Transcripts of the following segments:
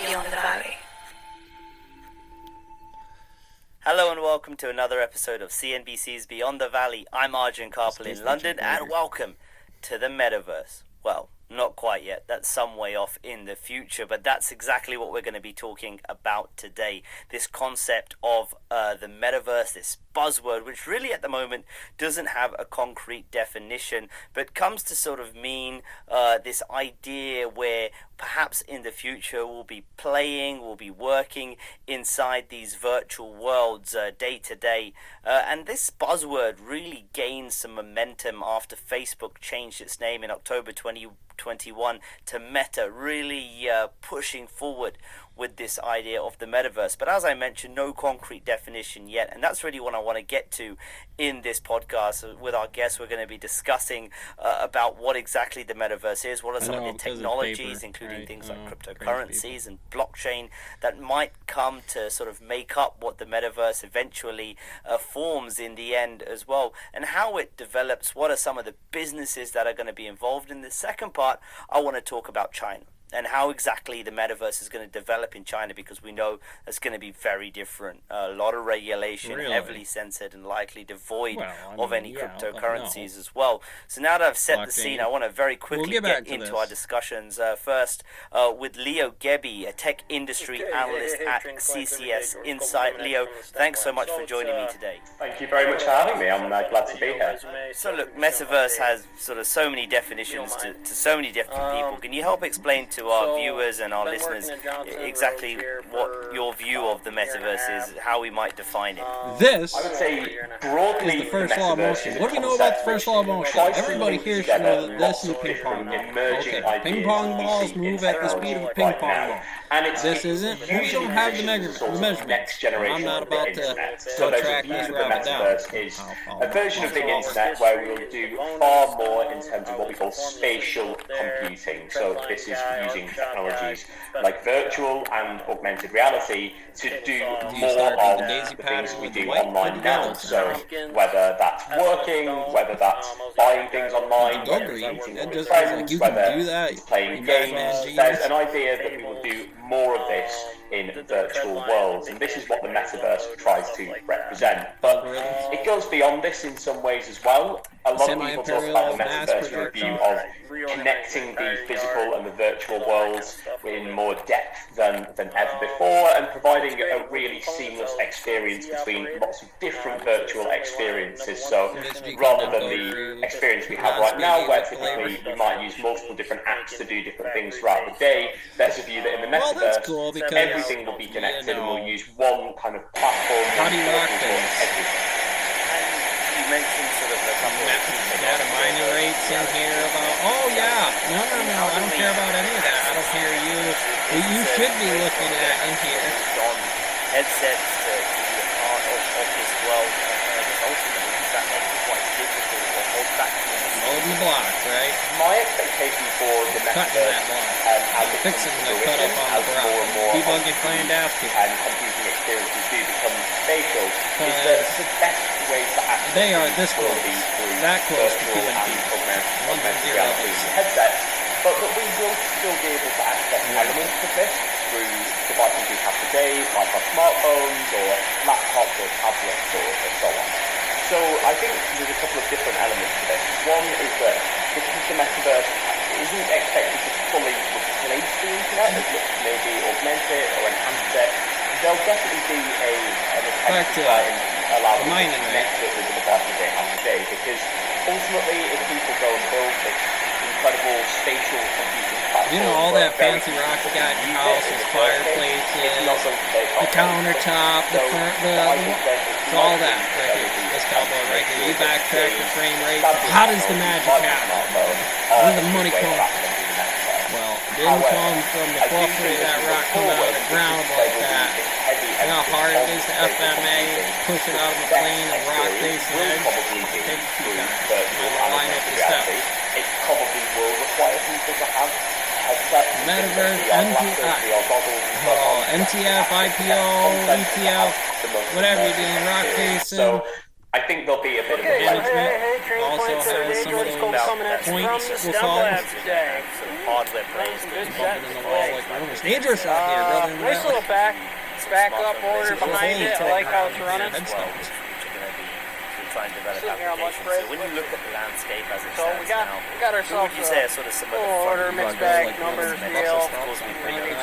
Beyond the Valley. Hello and welcome to another episode of CNBC's Beyond the Valley. I'm Arjun Karpal in London and welcome to the Metaverse. Well, not quite yet. That's some way off in the future, but that's exactly what we're going to be talking about today. This concept of the Metaverse, this buzzword, which really at the moment doesn't have a concrete definition, but comes to sort of mean this idea where perhaps in the future we'll be playing, we'll be working inside these virtual worlds day to day. And this buzzword really gained some momentum after Facebook changed its name in October 2021 to Meta, really pushing forward with this idea of the metaverse. But as I mentioned, no concrete definition yet, and that's really what I want to get to in this podcast. With our guests, we're going to be discussing about what exactly the metaverse is, what are some of the technologies, including things like cryptocurrencies and blockchain, that might come to sort of make up what the metaverse eventually forms in the end as well, and how it develops, what are some of the businesses that are going to be involved in the second part. I want to talk about China and how exactly the metaverse is going to develop in China, because we know it's going to be very different. A lot of regulation, heavily censored, and likely devoid of any cryptocurrencies as well. So now that I've set the scene, I want to very quickly get into our discussions. First, with Leo Gebbe, a tech industry analyst at CCS Insight. Leo, thanks so much for joining me today. Thank you very much for having me. I'm glad to be here. So look, metaverse has sort of so many definitions to so many different people. Can you help explain to our viewers and our listeners exactly what your view of the metaverse is, how we might define it? This, I would say, broadly, is the first law of motion. What do we know about the first law of motion? Everybody here should know that this is a ping pong ball. Okay, ping pong balls move at the speed of a ping pong ball. This isn't. We don't have the measurements. I'm not about to go track this rabbit down. Is a version of the internet where we will do far more in terms of what we call spatial computing. So this is using technologies like virtual and augmented reality to do more of the things we do online now. So whether that's working, whether that's buying things online, whether it's meeting with friends, whether it's playing games, there's an idea that we will do more of this in virtual worlds, and this is what the metaverse tries to represent. But it goes beyond this in some ways as well. A lot of people talk about the metaverse from a view of connecting the physical and the virtual worlds in more depth than ever before, and providing a really seamless experience between lots of different virtual experiences. So rather than the experience we have right now, where typically we might use multiple different apps to do different things throughout the day, there's a view that in the metaverse, everything will be connected and we'll use one kind of platform. How do you rock things? You mentioned sort of a couple of data mining rates in here about, oh yeah, no, I don't care about any of that. I don't care you should be looking at in here. On headsets to be a part of this world, ultimately that makes it quite difficult or hold back from loading the block, right? My expectation for the metaverse as it comes to fruition, as more and more and computing experiences do become spatial, is that the best way to access they are this close, that close to virtual and augmented reality headsets, but that we will still be able to access elements of this through devices we have today, like our smartphones or laptops or tablets or so on. So I think there's a couple of different elements to this. One is that because the metaverse isn't expected to fully replace the internet, as much as maybe augment it or enhance it, there'll definitely be an attempt to try and allow them to connect it with the devices they have today, because ultimately if people go and build this incredible spatial computing platform, you know, all that fancy rock you got in your house, the fireplaces, the countertop, it's all that right here. This cowboy right here. You backtrack the frame rate. How does the magic happen? Where did the money come from? Well, it didn't come from the fluffing of that rock coming out of the ground like that. You know how hard it is to FMA, push it out of the plane and rock base and edge? Take a few times. Line up the steps. It probably will require people to have headsets. Metaverse, MTF, IPO, ETF, whatever you're doing, rock facing. I think there'll be a bit of a management also has some of those points will fall. Hardware players Bumping in the wall like, oh, it's dangerous out here, brother. Nice little back up order behind it. I like how it's running. Try and develop applications. So when you look at the landscape as it So stands we got now, ourselves would you say a sort of similar order, mixed bag, numbers, scale,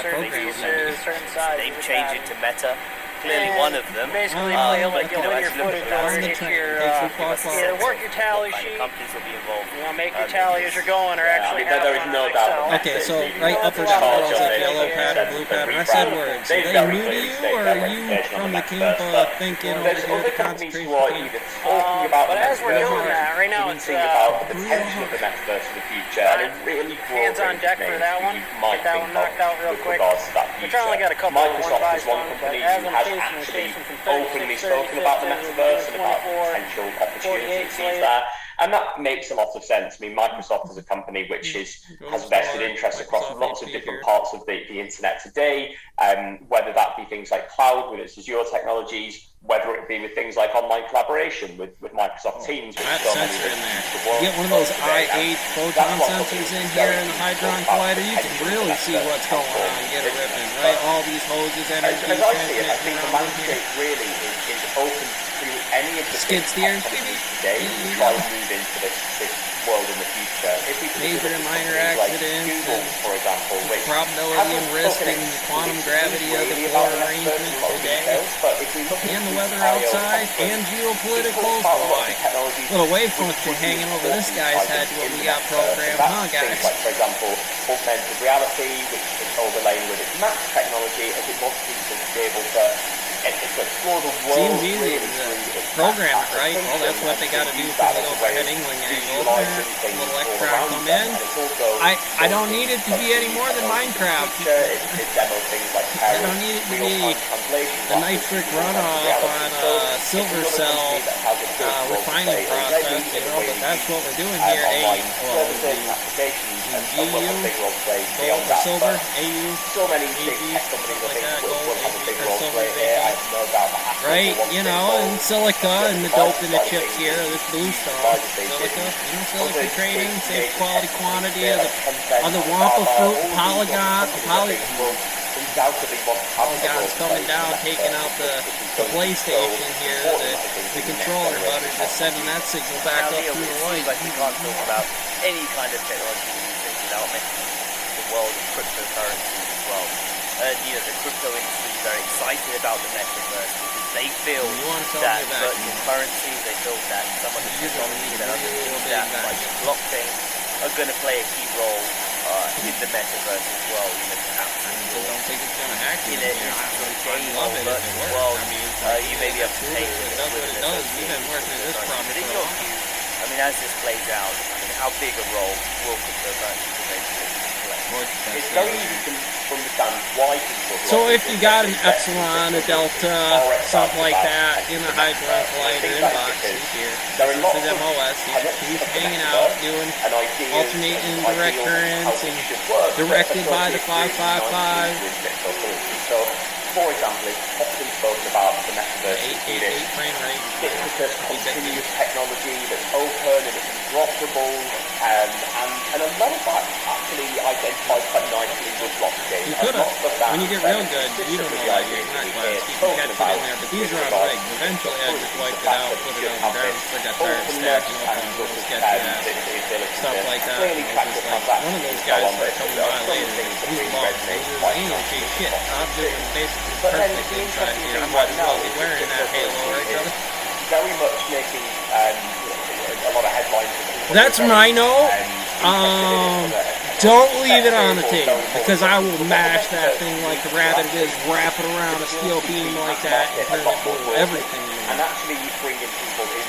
certain pieces, pieces, certain sizes. they've changed it to meta. Clearly one of them. Basically play like you know, linear as you look footage at or the hit landscape, your work your tally sheet. companies will be involved. You know, make your tally as you're going, or actually have there is no doubt. Okay, so right up or down, it was like yellow pad or blue pad. When I said words, are they new to you, or are you from the camp of thinking over There's here other the companies concentration who are camp? either talking about But the as we're doing that, right now it's thinking about the potential of the metaverse in the future, and it really hands on deck for that one. Might Get that think one knocked out real with quick. regards to that We're future. trying to get a couple Microsoft is one but company as who I'm has chasing, we're actually chasing from openly 36, spoken about the 37, metaverse and about 24, potential opportunities 48 there. And that makes a lot of sense. I mean, Microsoft is a company which has vested interest across lots of different parts of the internet today, whether that be things like cloud with its Azure technologies, whether it be with things like online collaboration with Microsoft Teams. That sensor in there. You get one of those i8 photon sensors in here in the Hadron Collider, you can really see what's going on, get a ripping, right? All these hoses, energy As I see it, I think transmitting the around in here. landscape really is open to any of the Skid steers. today to try and move into this world in the future. If we Major and minor like accidents, Google, for example, which probability and risk and quantum gravity of the floor arrangement today, and the weather outside, and geopolitical, boy. Little wave function hanging over this guy's head, what we got programmed, huh, guys? Like, for example, augmented reality, which is overlaying with its map technology, as it wants people to be able to explore the world. Seems easy to program it, right? Well, that's what they got to do for the overhead angling angle. Little electron come in. I don't need it to be any more than Minecraft. I don't need it to be the nitric runoff on a silver cell refining process, you know, but that's what we're doing here. GU, gold or silver, AU, AG, something like that, gold, AG, or silver, AG. Right, you know, and silica and the dope in the chips here, this blue star, silica, you know, silica trading, safe quality quantity of the Wampa fruit, Polygon's coming down, taking out the PlayStation here, the controller butter, just sending that signal back up through the light. Like you can't talk about any kind of technology without mentioning the world of cryptocurrencies as well. You know, the crypto industry is very excited about the metaverse because they feel that virtual currencies, they feel that some of the technologies that underpin that, like blockchain, are going to play a key role in the metaverse as well. You know, I don't think it's going to hack in a love it if it works. world, I mean, you may be able to take it does what it does. We've been working at this problem but in for a your long view, I mean, as this plays out, I mean, how big a role will cryptocurrencies eventually play? It's very easy to understand why people. So if you got an epsilon, a delta, something like that in the Hadron Collider inbox here, this is MOS, he's hanging out, doing alternating direct currents and directed by the 555. So, for example, it's often spoken about the metaverse as 8 frame rate. it's continuous technology that's open and it's interoperable, and a lot of that actually identifies quite nicely with blockchain. You could have. When you get real good, you don't know that you're not glad to keep your head put in there, but these are on rigs. Eventually I just wiped it out, put it on the ground, so I got tired of stacking up on little sketchy ass stuff like that. And it was just like, one of those guys started coming by later, he's lost. He ain't shit shit. I'm doing basically perfect inside here. I might as well be wearing that halo, right, brother? Very much making a lot of headlines. That's Rhino. Don't leave it on the table, because I will mash that thing like the rabbit it is, wrap it around a steel beam like that, and turn it blue. Everything. And actually, you bring in people